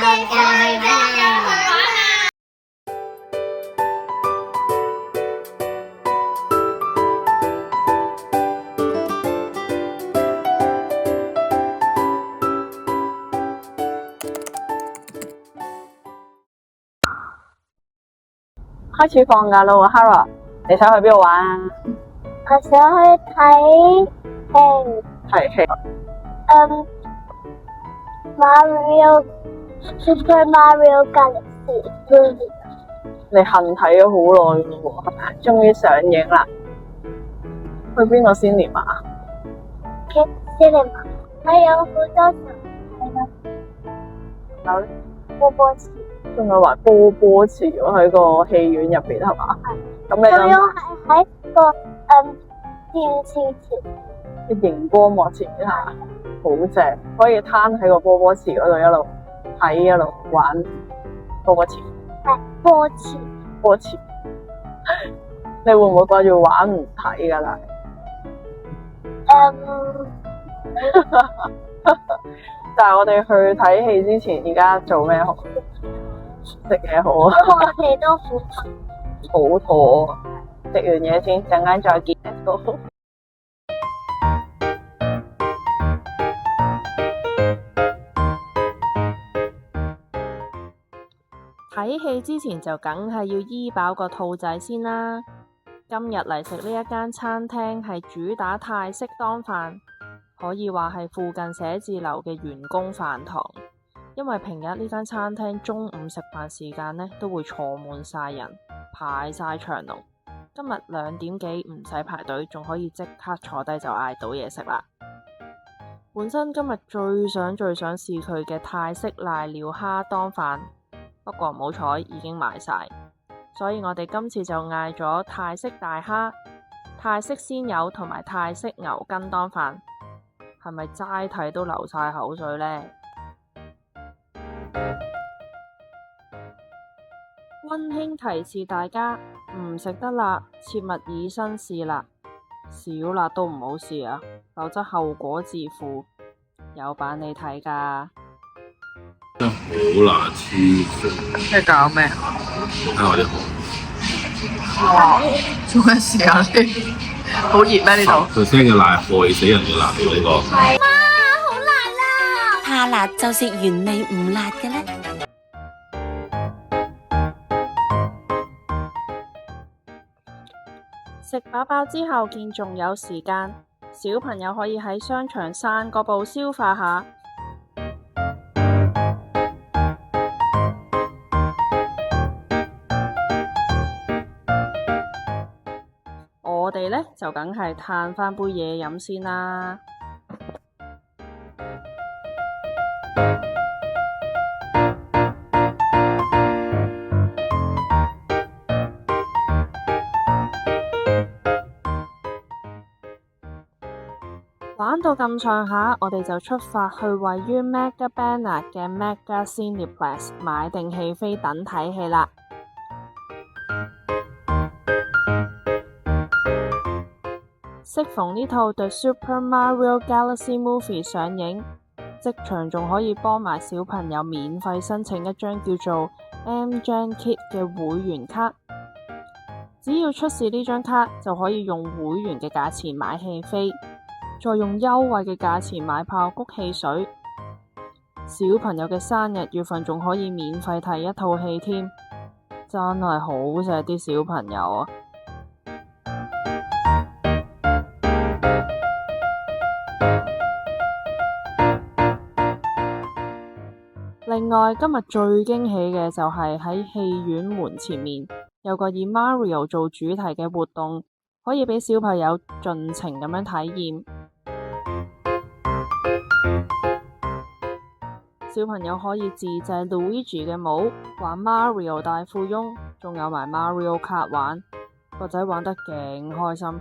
開始放假啦喎 ，Hara， 你想去邊度玩啊？我想去睇戲。睇戲。Super Mario Galaxy Movie。你恨睇咗好耐咯喎，係咪？終於上映啦！去邊個cinema啊？Kids Cinema。係有好多場睇咯。有咧？波波池。仲有埋波波池喎，喺個戲院入邊係嘛？咁你仲要係喺個電視前嘅熒光幕前面係嘛？好正，可以攤喺個波波池嗰度一路睇一路玩波波池。係波池。波池。你會唔會掛住玩唔睇㗎啦？但係我哋去睇戲之前，而家做咩好？食嘢好啊！我哋都好肚餓，食完嘢先，陣間再見。Let's go。睇戲之前就梗係要醫飽個肚仔先啦。今日嚟食呢一間餐廳係主打泰式當飯，可以話係附近寫字樓嘅員工飯堂。因為平日呢間餐廳中午食飯時間呢都會坐滿晒人，排晒長龍。今日2點幾唔使排隊，仲可以即刻坐低就嗌到嘢食啦。本身今日最想試佢嘅泰式瀨尿蝦當飯，不過唔好彩已經賣晒，所以我哋今次就嗌咗泰式大蝦、泰式鮮魷同埋泰式牛筋當飯。係咪齋睇都流晒口水呢？溫馨提示大家，唔食得辣，切勿以身試辣，少辣都唔好試啊，否則後果自負。有版你睇㗎。真係好難黐線。你搞咩？睇我啲汗。哇！做咩事啊？你好熱咩？呢度%嘅辣，害死人嘅辣喎呢個。媽，好辣啦！怕辣就食原味唔辣嘅咧。食飽飽之後見仲有時間，小朋友可以喺商場散個步消化下。我哋呢就梗係嘆返杯嘢飲先啦。玩到咁上下，我哋就出發去位於 Mega Banner 嘅 Mega Cineplex 買定戲飛等睇戲啦。適逢呢套 The Super Mario Galaxy Movie 上映，即場仲可以幫埋小朋友免費申請一張叫做 MGen Kit 嘅會員卡。只要出示呢張卡，就可以用會員嘅價錢買戲飛，再用優惠嘅價錢買爆谷汽水。小朋友嘅生日月份仲可以免費睇一套戲添，真係好錫啲小朋友啊！另外，今日最驚喜嘅就係喺戲院門前面有個以 Mario 做主題嘅活動，可以俾小朋友盡情咁樣體驗。小朋友可以自製 Luigi 嘅帽，玩 Mario 大富翁，仲有埋 Mario Kart 玩，個仔玩得勁開心，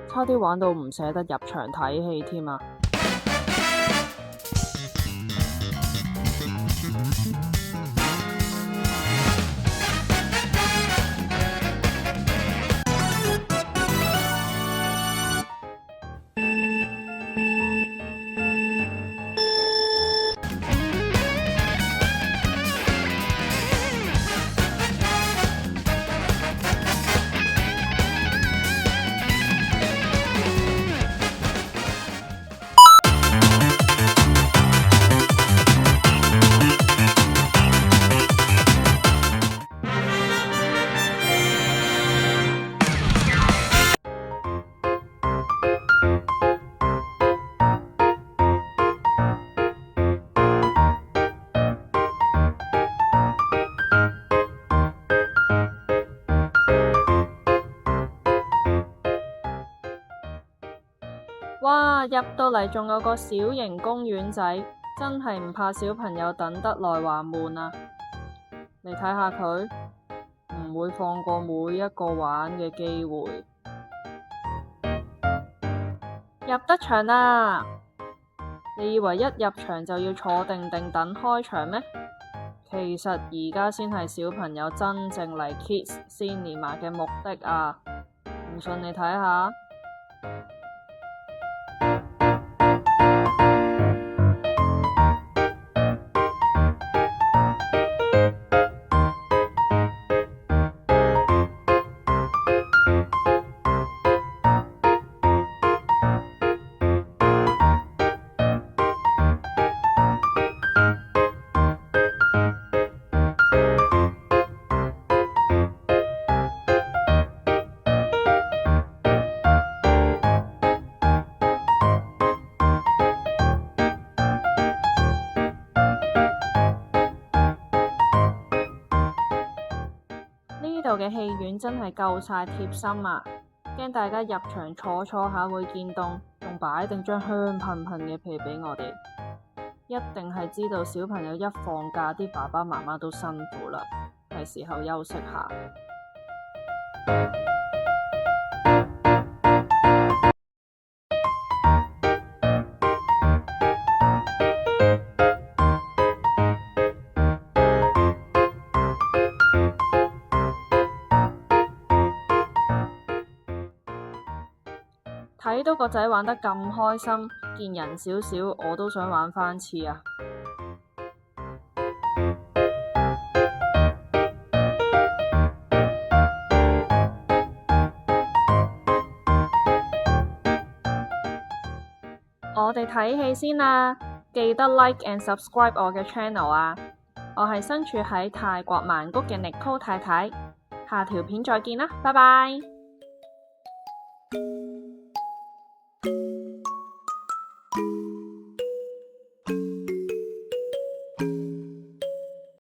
差啲玩到唔捨得入場睇戲添啊！入到嚟仲有個小型公園仔，真係唔怕小朋友等得來話悶啊！你睇下佢，唔會放過每一個玩嘅機會。入得場啦！你以為一入場就要坐定定等開場咩？其實而家先係小朋友真正嚟 Kids Cinema 嘅目的啊！唔信你睇下。呢度嘅戲院真係夠晒貼心啊！驚大家入場坐下會見凍，仲擺定張香噴噴嘅被俾我哋，一定係知道小朋友一放假，啲爸爸媽媽都辛苦啦，係時候休息下。睇到個仔玩得咁開心，見人少少，我都想玩返次啊！我哋睇戲先啦，記得 like and subscribe 我嘅 channel 啊！我係身處喺泰國曼谷嘅 Nicole 太太，下條片再見啦，拜拜！